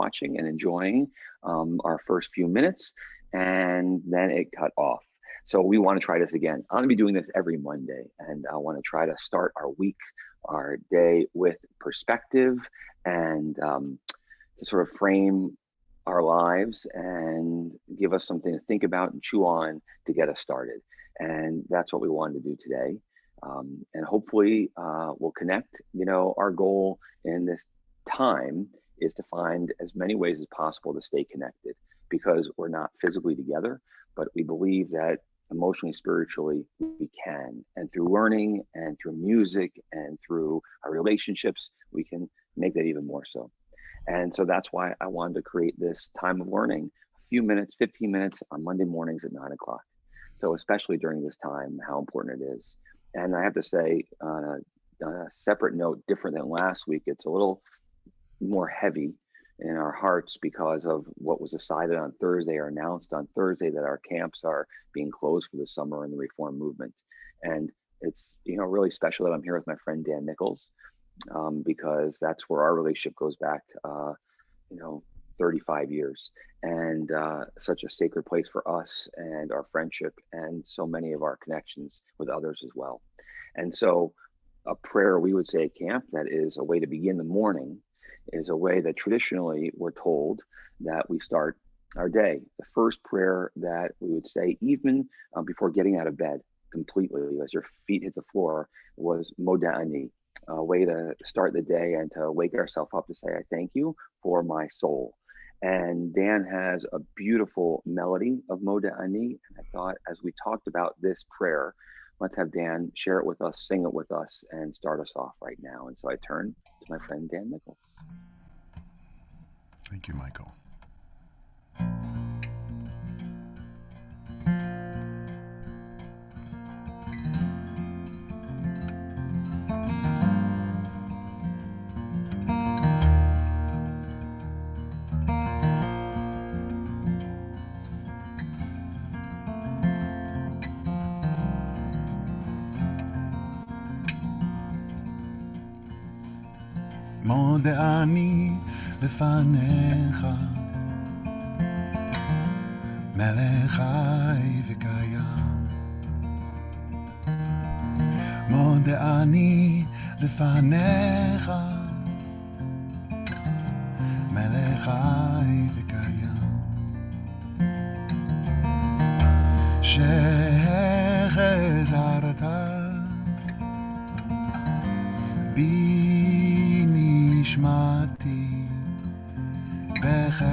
watching and enjoying our first few minutes, and then it cut off. So we want to try this again. I'm going to be doing this every Monday, and I want to try to start our week, our day with perspective, and to sort of frame our lives and give us something to think about and chew on to get us started. And that's what we wanted to do today. And hopefully we'll connect. You know, our goal in this time is to find as many ways as possible to stay connected, because we're not physically together, but we believe that emotionally, spiritually, we can. And through learning and through music and through our relationships, we can make that even more so. And so that's why I wanted to create this time of learning, a few minutes, 15 minutes on Monday mornings at 9 o'clock. So especially during this time, how important it is. And I have to say, on a separate note, different than last week, it's a little more heavy in our hearts because of what was decided on Thursday or announced on Thursday, that our camps are being closed for the summer in the Reform movement. And it's, you know, really special that I'm here with my friend Dan Nichols, because that's where our relationship goes back, you know, 35 years, and such a sacred place for us and our friendship and so many of our connections with others as well. And so a prayer, we would say at camp, that is a way to begin the morning, is a way that traditionally we're told that we start our day. The first prayer that we would say, even before getting out of bed completely, as your feet hit the floor, was Moda Ani, a way to start the day and to wake ourselves up to say, I thank you for my soul. And Dan has a beautiful melody of Moda Ani. And I thought, as we talked about this prayer, let's have Dan share it with us, sing it with us, and start us off right now. And so I turn to my friend Dan Nichols. Thank you, Michael. מודה אני לפניך, מלך חי וקיים. מודה אני לפניך, מלך חי וקיים. שהחזרת בי נשמתי בחמלה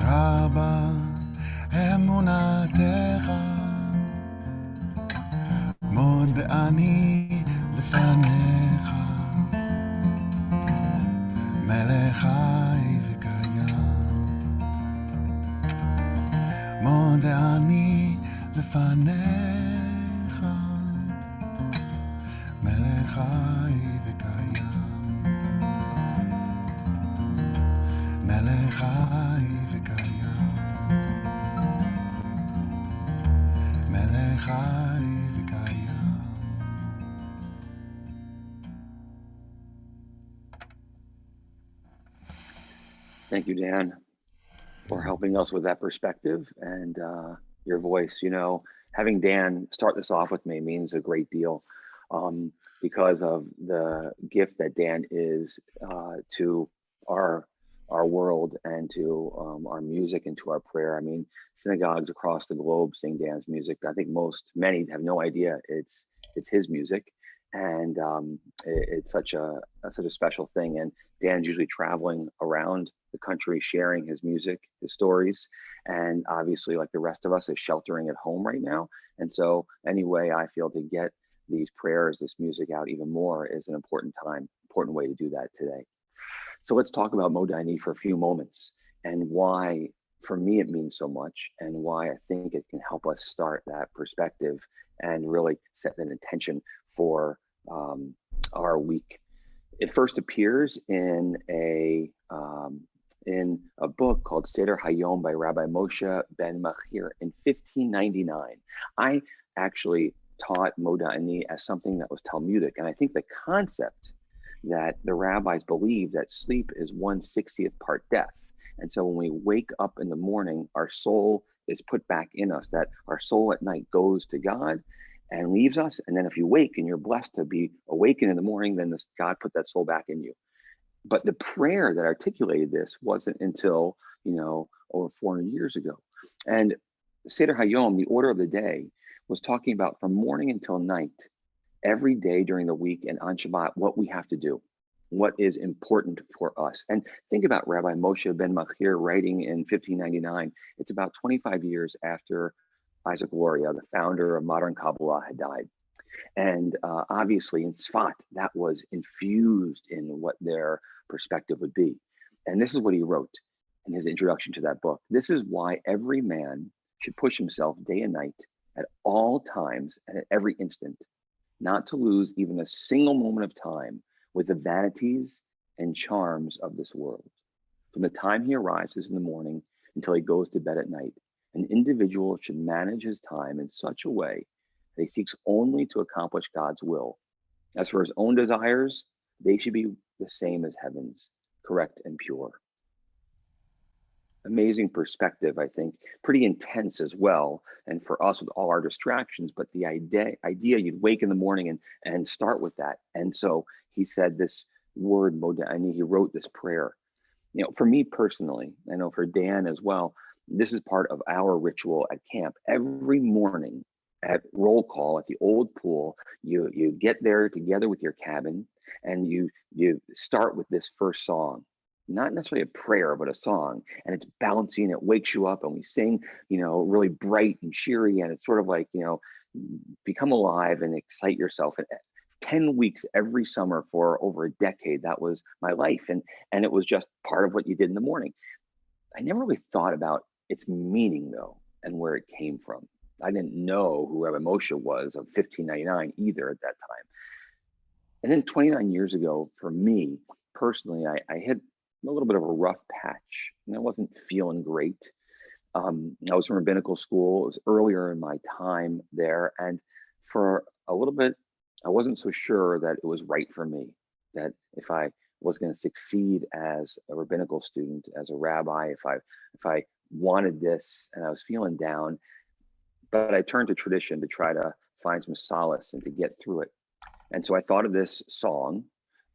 רבה אמונתך. מודה אני לפניך, מלך חי וקיים. מודה אני לפניך, מלך חי וקיים. מלך חי וקיים. מלך חי וקיים. Thank you, Dan, for helping us with that perspective and your voice. You know, having Dan start this off with me means a great deal, because of the gift that Dan is to our world and to our music and to our prayer. I mean, synagogues across the globe sing Dan's music. I think many have no idea it's his music, and it's such a special thing. And Dan's usually traveling around the country sharing his music, his stories, and obviously, like the rest of us, is sheltering at home right now. And so anyway, I feel to get these prayers, this music out even more is an important way to do that today. So let's talk about Modani for a few moments, and why for me it means so much, and why I think it can help us start that perspective and really set an intention for our week. It first appears in a book called Seder Hayom by Rabbi Moshe ben Machir in 1599. I actually taught Moda'ani as something that was Talmudic. And I think the concept that the rabbis believe that sleep is 1/60th part death. And so when we wake up in the morning, our soul is put back in us, that our soul at night goes to God and leaves us. And then if you wake and you're blessed to be awakened in the morning, then God put that soul back in you. But the prayer that articulated this wasn't until, over 400 years ago. And Seder Hayom, the order of the day, was talking about from morning until night, every day during the week and on Shabbat, what we have to do, what is important for us. And think about Rabbi Moshe ben Machir writing in 1599. It's about 25 years after Isaac Luria, the founder of modern Kabbalah, had died. And obviously in Sfat, that was infused in what their perspective would be. And this is what he wrote in his introduction to that book. This is why every man should push himself day and night at all times and at every instant, not to lose even a single moment of time with the vanities and charms of this world. From the time he arises in the morning until he goes to bed at night, an individual should manage his time in such a way that he seeks only to accomplish God's will. As for his own desires, they should be the same as heaven's, correct and pure. Amazing perspective, I think, pretty intense as well. And for us with all our distractions, but the idea you'd wake in the morning and start with that. And so he said this word, Moda'ani, he wrote this prayer. For me personally, I know for Dan as well, this is part of our ritual at camp. Every morning at roll call at the old pool, you get there together with your cabin and you start with this first song. Not necessarily a prayer, but a song, and it's bouncy, it wakes you up, and we sing, really bright and cheery, and it's sort of like, become alive and excite yourself. And 10 weeks every summer for over a decade, that was my life, and it was just part of what you did in the morning. I never really thought about its meaning though, and where it came from. I didn't know who Rabbi Moshe was of 1599 either at that time. And then 29 years ago, for me personally, I hit a little bit of a rough patch, and I wasn't feeling great. I was from rabbinical school. It was earlier in my time there, and for a little bit, I wasn't so sure that it was right for me, that if I was going to succeed as a rabbinical student, as a rabbi, if I wanted this, and I was feeling down. But I turned to tradition to try to find some solace and to get through it. And so I thought of this song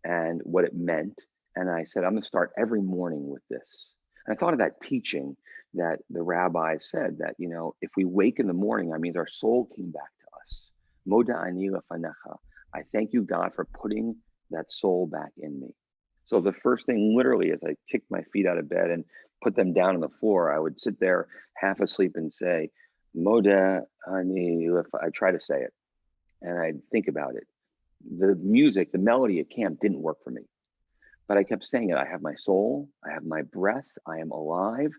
and what it meant. And I said, I'm going to start every morning with this. And I thought of that teaching that the rabbi said that, if we wake in the morning, that means our soul came back to us. Moda'ani lefanecha. I thank you, God, for putting that soul back in me. So the first thing literally is I kicked my feet out of bed and put them down on the floor. I would sit there half asleep and say, Moda'ani, I try to say it and I'd think about it. The music, the melody at camp didn't work for me. But I kept saying it. I have my soul, I have my breath, I am alive.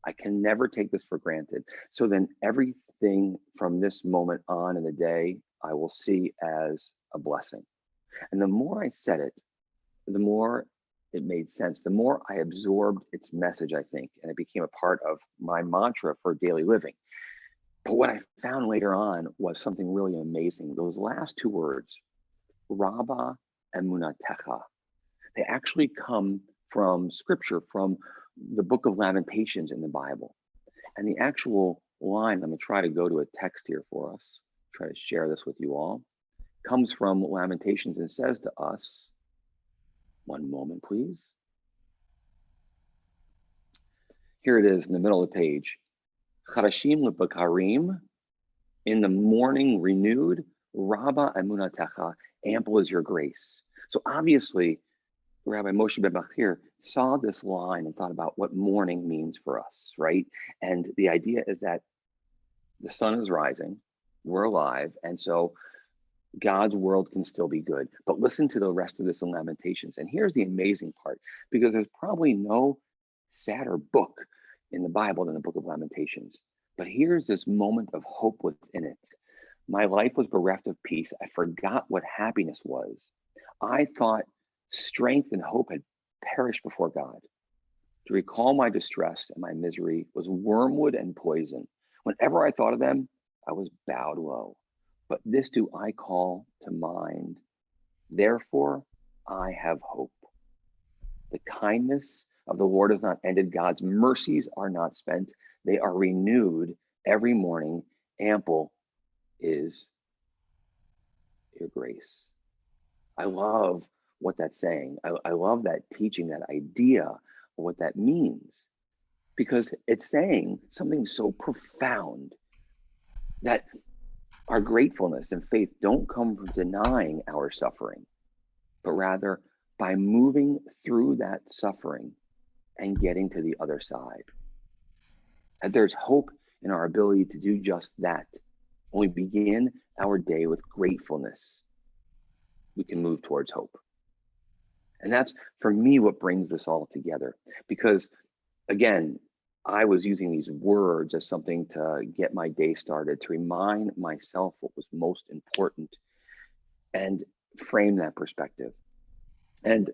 I can never take this for granted. So then everything from this moment on in the day, I will see as a blessing. And the more I said it, the more it made sense, the more I absorbed its message, I think, and it became a part of my mantra for daily living. But what I found later on was something really amazing. Those last two words, Rabba emunatecha, they actually come from scripture, from the book of Lamentations in the Bible. And the actual line, I'm going to try to go to a text here for us, try to share this with you all, comes from Lamentations and says to us, one moment, please. Here it is in the middle of the page. Charashim lebakarim, in the morning renewed, Rabba emunatecha, ample is your grace. So obviously, Rabbi Moshe ben Machir saw this line and thought about what morning means for us, right? And the idea is that the sun is rising, we're alive, and so God's world can still be good. But listen to the rest of this in Lamentations. And here's the amazing part, because there's probably no sadder book in the Bible than the book of Lamentations. But here's this moment of hope within it. My life was bereft of peace. I forgot what happiness was. I thought strength and hope had perished before God. To recall my distress and my misery was wormwood and poison. Whenever I thought of them, I was bowed low. but this do I call to mind. Therefore, I have hope. The kindness of the Lord is not ended. God's mercies are not spent. They are renewed every morning. Ample is your grace. I love what that's saying. I love that teaching, that idea of what that means, because it's saying something so profound that our gratefulness and faith don't come from denying our suffering, but rather by moving through that suffering and getting to the other side. And there's hope in our ability to do just that. When we begin our day with gratefulness, we can move towards hope. And that's, for me, what brings this all together. Because, again, I was using these words as something to get my day started, to remind myself what was most important and frame that perspective. And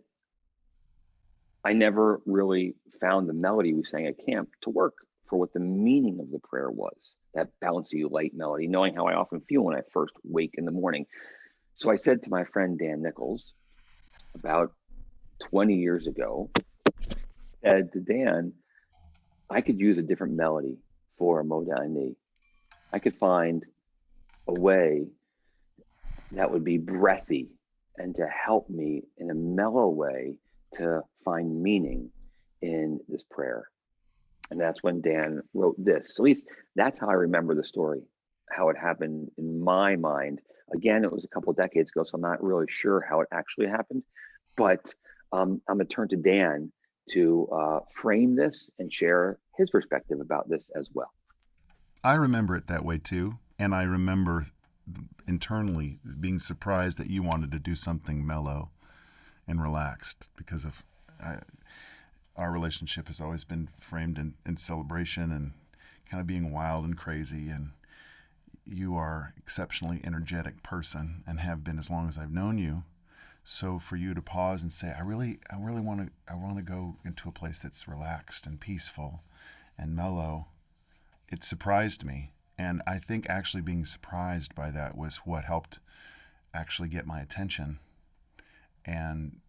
I never really found the melody we sang at camp to work for what the meaning of the prayer was, that bouncy, light melody, knowing how I often feel when I first wake in the morning. So I said to my friend Dan Nichols about 20 years ago, said to Dan, I could use a different melody for Moda Ani. I could find a way that would be breathy and to help me in a mellow way to find meaning in this prayer. And that's when Dan wrote this. At least that's how I remember the story, how it happened in my mind. Again, it was a couple of decades ago, so I'm not really sure how it actually happened. But I'm going to turn to Dan to frame this and share his perspective about this as well. I remember it that way too. And I remember internally being surprised that you wanted to do something mellow and relaxed because of our relationship has always been framed in celebration and kind of being wild and crazy. And you are exceptionally energetic person and have been as long as I've known you. So for you to pause and say, I really want to go into a place that's relaxed and peaceful and mellow, it surprised me. And I think actually being surprised by that was what helped actually get my attention. And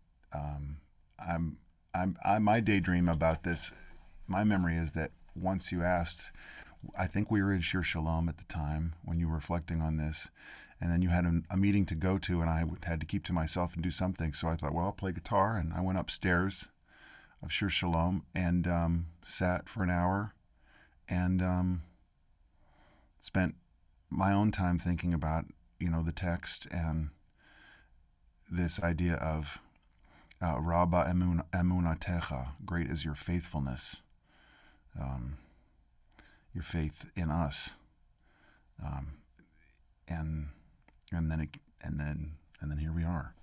my daydream about this, my memory is that once you asked, I think we were in Shir Shalom at the time when you were reflecting on this, and then you had a meeting to go to, and I had to keep to myself and do something. So I thought, well, I'll play guitar, and I went upstairs of Shir Shalom and sat for an hour and spent my own time thinking about, the text and this idea of Rabba emunatecha, great is your faithfulness, your faith in us, and then here we are.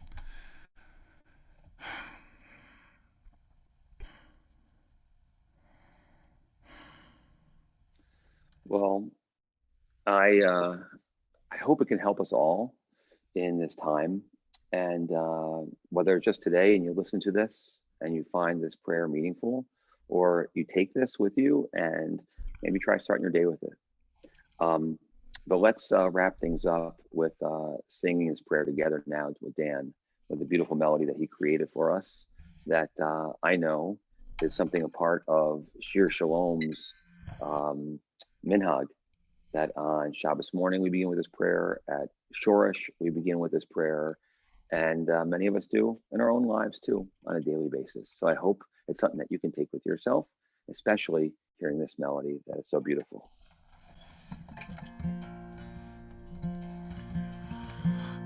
Well, I hope it can help us all in this time. And whether it's just today and you listen to this and you find this prayer meaningful, or you take this with you and maybe try starting your day with it. But let's wrap things up with singing his prayer together now with Dan, with the beautiful melody that he created for us, that I know is something a part of Shir Shalom's minhag, that on Shabbos morning we begin with this prayer, at Shoresh we begin with this prayer, and many of us do in our own lives too on a daily basis. So I hope it's something that you can take with yourself, especially hearing this melody that is so beautiful.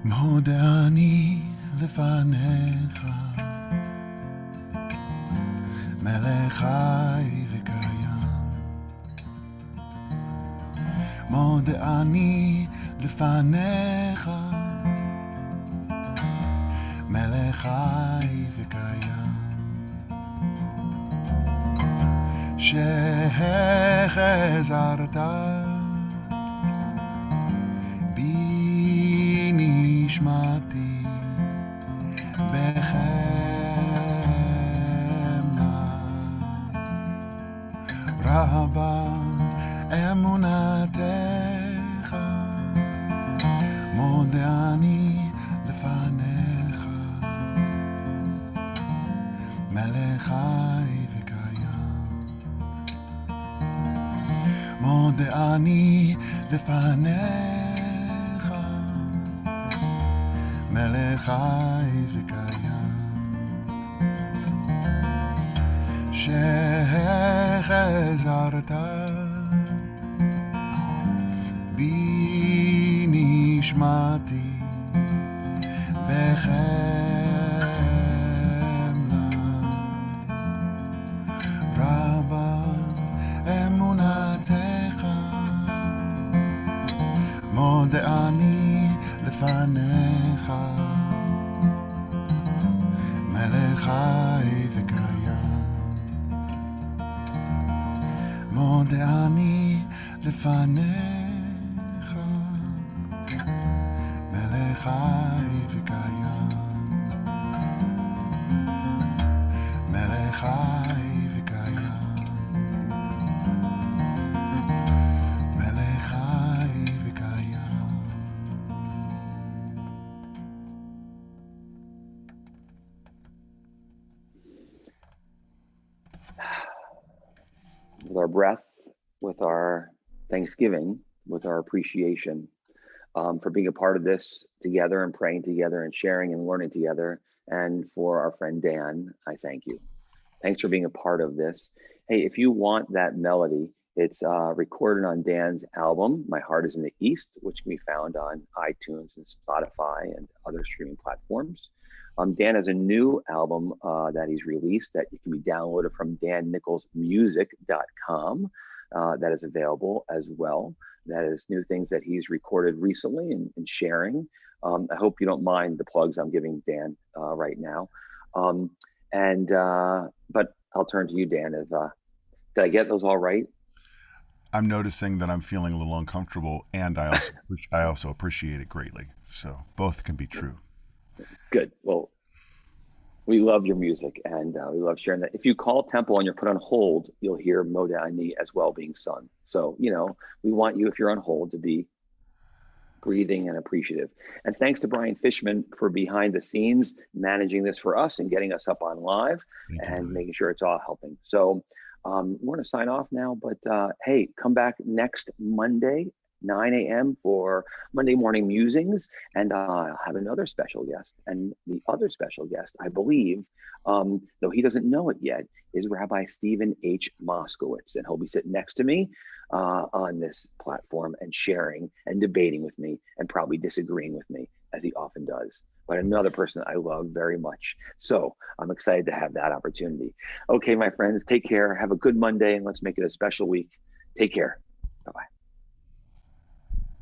מודה אני לפניך, מלך חי וקיים. מודה אני לפניך, מלך חי וקיים. שהחזרת בי נשמתי בחמלה. רבה אמונתך, חי וקיים. מודה אני לפניך, מלך חי וקיים, שהחזרת בי נשמתי בחמלה רבה אמונתך. מודה אני לפניך, מלך חי וקיים. מודה אני לפניך, מלך חי וקיים, מלך חי וקיים, מלך חי וקיים. With our breath, with our thanksgiving, with our appreciation for being a part of this together and praying together and sharing and learning together. And for our friend Dan, I thank you. Thanks for being a part of this. Hey, if you want that melody, it's recorded on Dan's album, My Heart is in the East, which can be found on iTunes and Spotify and other streaming platforms. Dan has a new album that he's released that can be downloaded from dannicholsmusic.com. That is available as well. That is new things that he's recorded recently and sharing. I hope you don't mind the plugs I'm giving Dan right now. But I'll turn to you, Dan. Did I get those all right? I'm noticing that I'm feeling a little uncomfortable, and I also appreciate it greatly. So both can be true. Good. Well, we love your music, and we love sharing that. If you call Temple and you're put on hold, you'll hear Moda Ani as well being sung. So, we want you, if you're on hold, to be breathing and appreciative. And thanks to Brian Fishman for behind the scenes, managing this for us and getting us up on live and making sure it's all helping. So we're going to sign off now, but hey, come back next Monday, 9 a.m. for Monday Morning Musings, and I'll have another special guest. And the other special guest, I believe, though he doesn't know it yet, is Rabbi Stephen H. Moskowitz, and he'll be sitting next to me on this platform and sharing and debating with me and probably disagreeing with me, as he often does. But another person I love very much. So I'm excited to have that opportunity. Okay, my friends, take care. Have a good Monday, and let's make it a special week. Take care.